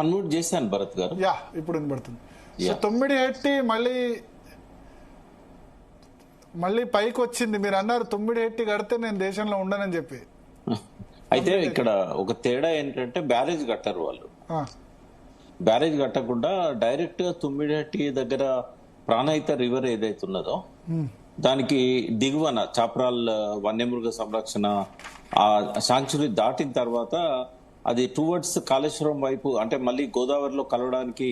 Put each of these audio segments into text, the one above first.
Unmute చేశాను భరత్ గారు. Yeah, ఇప్పుడు వినబడుతుంది. సో తుమ్మిడిహెట్టి మళ్ళీ పైకి వచ్చింది. మీరు అన్నారు తుమ్మిడిహెట్టి కడితే నేను దేశంలో ఉండనని చెప్పి. అయితే ఇక్కడ ఒక తేడా ఏంటంటే బ్యారేజ్ కట్టారు వాళ్ళు. బ్యారేజ్ కట్టకుండా డైరెక్ట్ గా తుమ్మిడిహట్టి దగ్గర ప్రాణహిత రివర్ ఏదైతే ఉన్నదో దానికి దిగువన చాప్రాల్ వన్యమృగ సంరక్షణ ఆ సాంక్చురీ దాటిన తర్వాత అది టువర్డ్స్ కాళేశ్వరం వైపు, అంటే మళ్ళీ గోదావరిలో కలవడానికి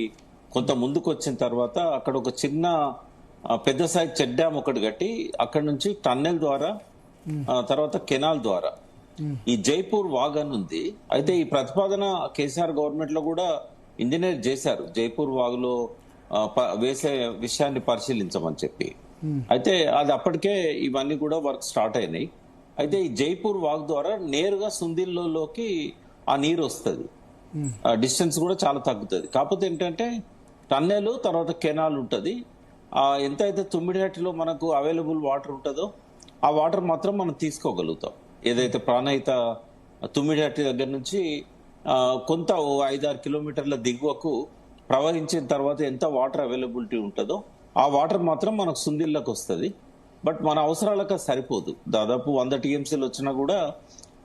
కొంత ముందుకు వచ్చిన తర్వాత అక్కడ ఒక చిన్న పెద్ద సైజ్ చెక్ డ్యామ్ ఒకటి కట్టి అక్కడ నుంచి టన్నెల్ ద్వారా తర్వాత కెనాల్ ద్వారా ఈ జైపూర్ వాగ్ అని ఉంది. అయితే ఈ ప్రతిపాదన కేసీఆర్ గవర్నమెంట్ లో కూడా ఇంజనీర్ చేశారు, జైపూర్ వాగులో వేసే విషయాన్ని పరిశీలించమని చెప్పి. అయితే అది అప్పటికే ఇవన్నీ కూడా వర్క్ స్టార్ట్ అయినాయి. అయితే ఈ జైపూర్ వాగ్ ద్వారా నేరుగా సుందిల్లోకి ఆ నీరు వస్తుంది, డిస్టెన్స్ కూడా చాలా తగ్గుతుంది. కాకపోతే ఏంటంటే టన్నెల్ తర్వాత కెనాల్ ఉంటుంది. ఎంత అయితే తుమ్మిడిహట్టిలో మనకు అవైలబుల్ వాటర్ ఉంటుందో ఆ వాటర్ మాత్రం మనం తీసుకోగలుగుతాం. ఏదైతే ప్రాణహిత తుమ్మిడిహట్టి దగ్గర నుంచి కొంత 5-6 కిలోమీటర్ల దిగువకు ప్రవహించిన తర్వాత ఎంత వాటర్ అవైలబిలిటీ ఉంటుందో ఆ వాటర్ మాత్రం మనకు సుందిళ్ళకి వస్తుంది. బట్ మన అవసరాలకు సరిపోదు. దాదాపు 100 టీఎంసీలు వచ్చినా కూడా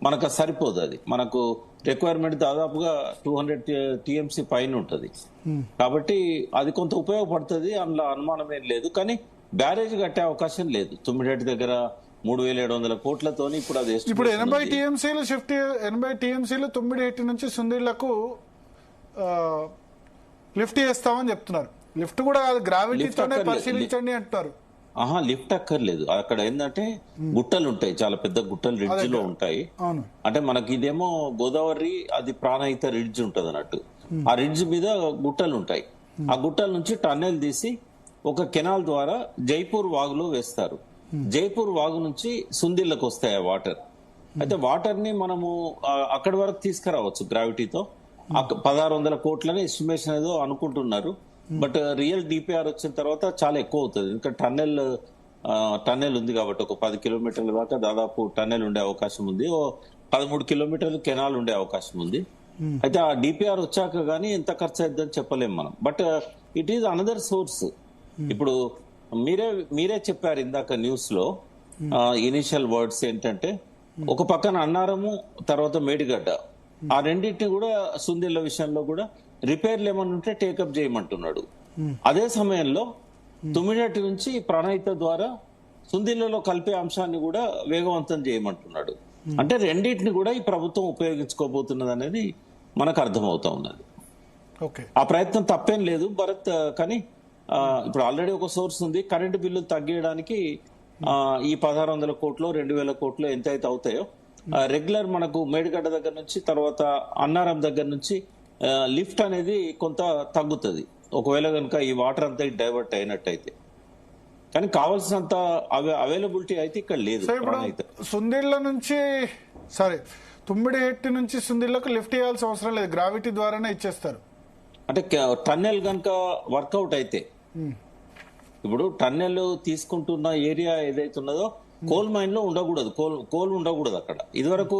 మనకు సరిపోదు. అది మనకు రిక్వైర్మెంట్ దాదాపుగా 200 టీఎంసీ పైన ఉంటుంది. కాబట్టి అది కొంత ఉపయోగపడుతుంది, అందులో అనుమానం ఏం లేదు. కానీ బ్యారేజ్ కట్టే అవకాశం లేదు. తుమ్మిడిహట్టి దగ్గర 3700 కోట్లతో ఇప్పుడు అది ఇప్పుడు 80 టీఎంసీలు తుమ్మిడిహట్టి నుంచి సుందిళ్లకు లిఫ్ట్ చేస్తామని చెప్తున్నారు. లిఫ్ట్ కూడా కాదు, గ్రావిటీతోనే పరిశీలించండి అంటున్నారు. లిఫ్ట్ అక్కర్లేదు. అక్కడ ఏంటంటే గుట్టలు ఉంటాయి, చాలా పెద్ద గుట్టలు రిడ్జ్ లో ఉంటాయి. అంటే మనకి ఇదేమో గోదావరి, అది ప్రాణహిత రిడ్జ్ ఉంటది అన్నట్టు. ఆ రిడ్జ్ మీద గుట్టలు ఉంటాయి. ఆ గుట్టల నుంచి టన్నెల్ తీసి ఒక కెనాల్ ద్వారా జైపూర్ వాగులో వేస్తారు. జైపూర్ వాగు నుంచి సుందిళ్ళకు వస్తాయి ఆ వాటర్. అయితే వాటర్ ని మనము అక్కడి వరకు తీసుకురావచ్చు గ్రావిటీతో. 1600 కోట్లని ఎస్టిమేషన్ ఏదో అనుకుంటున్నారు. బట్ రియల్ డిపిఆర్ వచ్చిన తర్వాత చాలా ఎక్కువ అవుతుంది. ఇంకా టన్నెల్ ఉంది కాబట్టి ఒక 10 కిలోమీటర్ల దాకా దాదాపు టన్నెల్ ఉండే అవకాశం ఉంది. 13 కిలోమీటర్లు కెనాల్ ఉండే అవకాశం ఉంది. అయితే ఆ డిపిఆర్ వచ్చాక గానీ ఎంత ఖర్చు అవుతుందని చెప్పలేం మనం. But it is another source. ఇప్పుడు మీరే చెప్పారు ఇందాక న్యూస్ లో ఇనిషియల్ వర్డ్స్ ఏంటంటే ఒక పక్కన అన్నారము తర్వాత మేడిగడ్డ, ఆ రెండింటిని కూడా సుందిళ్ళ విషయంలో కూడా రిపేర్లు ఏమన్నా ఉంటే టేకప్ చేయమంటున్నాడు. అదే సమయంలో తుమ్మిడిహట్టి నుంచి ప్రాణహిత ద్వారా సుందిళ్ళలో కలిపే అంశాన్ని కూడా వేగవంతం చేయమంటున్నాడు. అంటే రెండింటిని కూడా ఈ ప్రభుత్వం ఉపయోగించుకోబోతున్నది అనేది మనకు అర్థమవుతా ఉన్నది. ఆ ప్రయత్నం తప్పేం లేదు భరత్. కానీ ఇప్పుడు ఆల్రెడీ ఒక సోర్స్ ఉంది. కరెంటు బిల్లు తగ్గించడానికి ఈ 1600 కోట్లు 2000 కోట్లు ఎంత అయితే అవుతాయో రెగ్యులర్ మనకు మేడిగడ్డ దగ్గర నుంచి తర్వాత అన్నారం దగ్గర నుంచి లిఫ్ట్ అనేది కొంత తగ్గుతుంది ఒకవేళ కనుక ఈ వాటర్ అంతా డైవర్ట్ అయినట్టయితే. కానీ కావాల్సినంత అవైలబిలిటీ అయితే ఇక్కడ లేదు. సుందిళ్ళ నుంచి తుమ్మిడిహట్టి నుంచి సుందిళ్ళకు లిఫ్ట్ చేయాల్సిన అవసరం లేదు, గ్రావిటీ ద్వారానే ఇచ్చేస్తారు. అంటే టన్నెల్ కనుక వర్కౌట్ అయితే, ఇప్పుడు టన్నెల్ తీసుకుంటున్న ఏరియా ఏదైతే ఉన్నదో కోల్ మైన్ లో ఉండకూడదు, కోల్ ఉండకూడదు అక్కడ. ఇదివరకు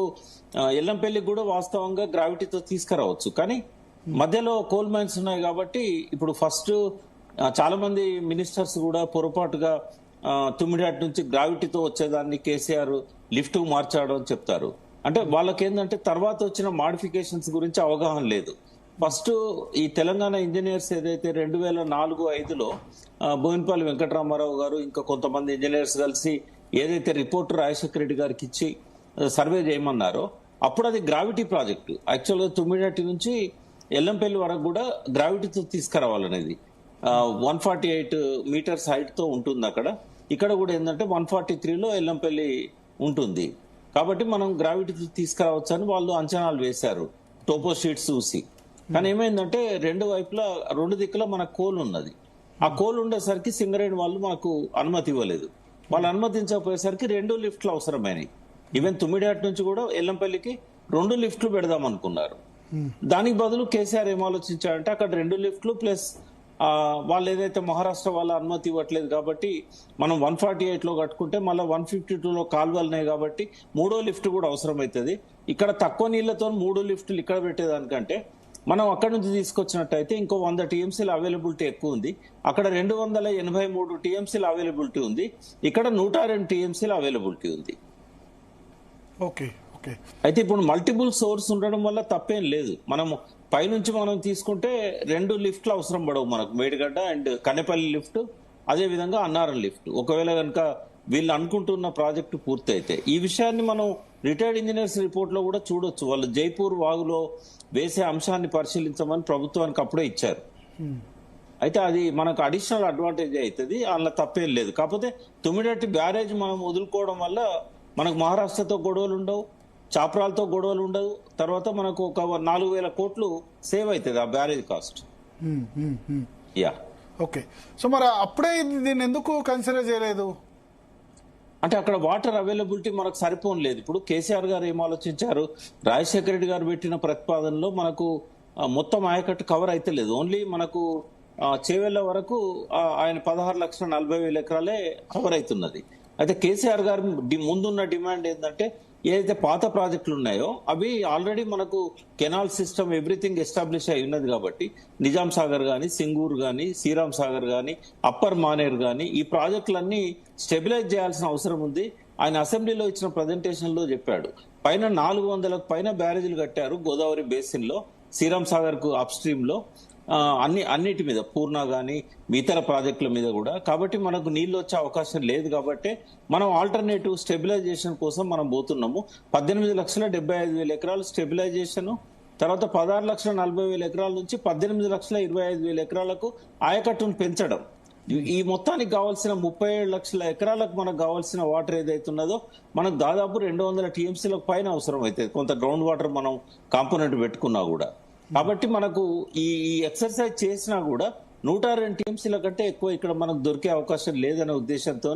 ఎల్లంపల్లికి కూడా వాస్తవంగా గ్రావిటీతో తీసుకురావచ్చు, కానీ మధ్యలో కోల్ మైన్స్ ఉన్నాయి కాబట్టి ఇప్పుడు ఫస్ట్ చాలా మంది మినిస్టర్స్ కూడా పొరపాటుగా తుమ్మిడిహట్టి నుంచి గ్రావిటీతో వచ్చేదాన్ని కేసీఆర్ లిఫ్ట్ మార్చాడు అని చెప్తారు. అంటే వాళ్ళకి ఏంటంటే తర్వాత వచ్చిన మాడిఫికేషన్స్ గురించి అవగాహన లేదు. ఫస్ట్ ఈ తెలంగాణ ఇంజనీర్స్ ఏదైతే 2004-05లో బోయినపల్లి వెంకటరామారావు గారు ఇంకా కొంతమంది ఇంజనీర్స్ కలిసి ఏదైతే రిపోర్ట్ రాజశేఖర రెడ్డి గారికి ఇచ్చి సర్వే చేయమన్నారో అప్పుడు అది గ్రావిటీ ప్రాజెక్టు. యాక్చువల్గా తుమ్మిడిహట్టి నుంచి ఎల్లంపల్లి వరకు కూడా గ్రావిటీతో తీసుకురావాలనేది 148 మీటర్స్ హైట్ తో ఉంటుంది అక్కడ. ఇక్కడ కూడా ఏంటంటే 143లో ఎల్లంపల్లి ఉంటుంది కాబట్టి మనం గ్రావిటీతో తీసుకురావచ్చు అని వాళ్ళు అంచనాలు వేశారు టోపో షీట్స్ చూసి. కానీ ఏమైందంటే రెండు దిక్కుల మన కోల్ ఉన్నది. ఆ కోల్ ఉండేసరికి సింగరేణి వాళ్ళు మనకు అనుమతి ఇవ్వలేదు. వాళ్ళు అనుమతించకపోయేసరికి 2 లిఫ్ట్లు అవసరమైనవి. ఈవెన్ తుమ్మిడిహట్టి నుంచి కూడా ఎల్లంపల్లికి 2 లిఫ్ట్లు పెడదాం అనుకున్నారు. దానికి బదులు కేసీఆర్ ఏం ఆలోచించారంటే అక్కడ 2 లిఫ్ట్లు ప్లస్ వాళ్ళు ఏదైతే మహారాష్ట్ర వాళ్ళ అనుమతి ఇవ్వట్లేదు కాబట్టి మనం 148లో కట్టుకుంటే మళ్ళీ 152లో కాలువలున్నాయి కాబట్టి 3వ లిఫ్ట్ కూడా అవసరం అవుతుంది. ఇక్కడ తక్కువ నీళ్లతో 3 లిఫ్ట్లు ఇక్కడ పెట్టేదానికంటే మనం అక్కడ నుంచి తీసుకొచ్చినట్టయితే ఇంకో 100 టీఎంసీల అవైలబిలిటీ ఎక్కువ ఉంది. అక్కడ 283 టీఎంసీల అవైలబిలిటీ ఉంది. ఇక్కడ 102 టీఎంసీల అవైలబిలిటీ ఉంది. Okay okay. అయితే ఇప్పుడు మల్టిపుల్ సోర్స్ ఉండడం వల్ల తప్పేం లేదు. మనము పైనుంచి మనం తీసుకుంటే 2 లిఫ్ట్లు అవసరం పడవు మనకు, మేడిగడ్డ అండ్ కనేపల్లి లిఫ్ట్, అదే విధంగా అన్నారం లిఫ్ట్. ఒకవేళ కనుక వీళ్ళు అనుకుంటున్న ప్రాజెక్టు పూర్తి అయితే ఈ విషయాన్ని మనం రిటైర్డ్ ఇంజనీర్స్ రిపోర్ట్ లో కూడా చూడొచ్చు. వాళ్ళు జైపూర్ వాగులో వేసే అంశాన్ని పరిశీలించమని ప్రభుత్వానికి అప్పుడే ఇచ్చారు. అయితే అది మనకు అడిషనల్ అడ్వాంటేజ్ అవుతుంది, అందులో తప్పేం లేదు. కాకపోతే తుమ్మిడట్టి బ్యారేజ్ మనం వదులుకోవడం వల్ల మనకు మహారాష్ట్రతో గొడవలు ఉండవు, చాప్రాలతో గొడవలు ఉండవు. తర్వాత మనకు ఒక 4,000 కోట్లు సేవ్ అవుతుంది ఆ barrage cost. Yeah okay. So మరి అప్పుడే దీన్ని ఎందుకు కన్సిడర్ చేయలేదు? అంటే అక్కడ వాటర్ అవైలబిలిటీ మనకు సరిపోలేదు. ఇప్పుడు కేసీఆర్ గారు ఏం ఆలోచించారు, రాజశేఖర రెడ్డి గారు పెట్టిన ప్రతిపాదనలో మనకు మొత్తం ఆయకట్టు కవర్ అయితే లేదు. ఓన్లీ మనకు చేవెళ్ల వరకు ఆయన 16,40,000 ఎకరాలే కవర్ అవుతున్నది. అయితే కేసీఆర్ గారు ముందున్న డిమాండ్ ఏంటంటే ఏదైతే పాత ప్రాజెక్టులు ఉన్నాయో అవి ఆల్రెడీ మనకు కెనాల్ సిస్టమ్ ఎవ్రీథింగ్ ఎస్టాబ్లిష్ అయి ఉన్నది కాబట్టి నిజాం సాగర్ గాని, సింగూర్ గాని, శ్రీరామ్ సాగర్ గాని, అప్పర్ మానేర్ గాని ఈ ప్రాజెక్టులన్నీ స్టెబిలైజ్ చేయాల్సిన అవసరం ఉంది. ఆయన అసెంబ్లీలో ఇచ్చిన ప్రజెంటేషన్ లో చెప్పాడు. పైన 400కు పైన బ్యారేజీలు కట్టారు గోదావరి బేసిన్ లో, శ్రీరామ్ సాగర్ కు అప్ స్ట్రీమ్ లో, అన్నిటి మీద పూర్ణ గాని ఇతర ప్రాజెక్టుల మీద కూడా. కాబట్టి మనకు నీళ్లు వచ్చే అవకాశం లేదు కాబట్టి మనం ఆల్టర్నేటివ్ స్టెబిలైజేషన్ కోసం మనం పోతున్నాము. 18,75,000 ఎకరాలు స్టెబిలైజేషన్, తర్వాత 16,40,000 ఎకరాల నుంచి 18,25,000 ఎకరాలకు ఆయకట్టును పెంచడం. ఈ మొత్తానికి కావాల్సిన 37 లక్షల ఎకరాలకు మనకు కావాల్సిన వాటర్ ఏదైతున్నదో మనకు దాదాపు 200 టీఎంసీలకు పైన అవసరం అవుతుంది, కొంత గ్రౌండ్ వాటర్ మనం కాంపోనెంట్ పెట్టుకున్నా కూడా. కాబట్టి మనకు ఈ ఎక్సర్సైజ్ చేసినా కూడా 102 టీఎంసీల కంటే ఎక్కువ ఇక్కడ మనకు దొరికే అవకాశం లేదనే ఉద్దేశంతో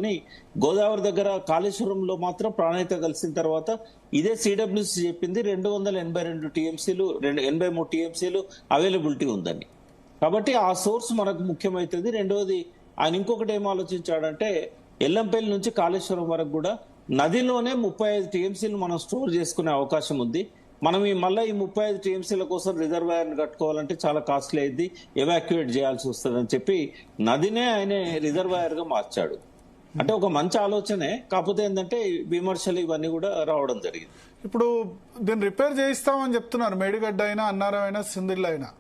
గోదావరి దగ్గర కాళేశ్వరంలో మాత్రం ప్రాణహిత కలిసిన తర్వాత ఇదే సిడబ్ల్యూసీ చెప్పింది 282 టీఎంసీలు, 83 టీఎంసీలు అవైలబిలిటీ ఉందని. కాబట్టి ఆ సోర్స్ మనకు ముఖ్యమైతుంది. రెండవది ఆయన ఇంకొకటి ఏం ఆలోచించాడంటే ఎల్లంపల్లి నుంచి కాళేశ్వరం వరకు కూడా నదిలోనే 35 టీఎంసీలు మనం స్టోర్ చేసుకునే అవకాశం ఉంది. మనం మళ్ళీ ఈ 35 టీఎంసీల కోసం రిజర్వాయర్ కట్టుకోవాలంటే చాలా కాస్ట్లీ అయింది, ఎవాక్యుయేట్ చేయాల్సి వస్తుంది అని చెప్పి నదినే ఆయన రిజర్వాయర్ గా మార్చాడు. అంటే ఒక మంచి ఆలోచనే, కాకపోతే ఏంటంటే విమర్శలు ఇవన్నీ కూడా రావడం జరిగింది. ఇప్పుడు దీన్ని రిపేర్ చేయిస్తామని చెప్తున్నారు, మేడిగడ్డ అయినా, అన్నారం అయినా, సిందిల్ అయినా.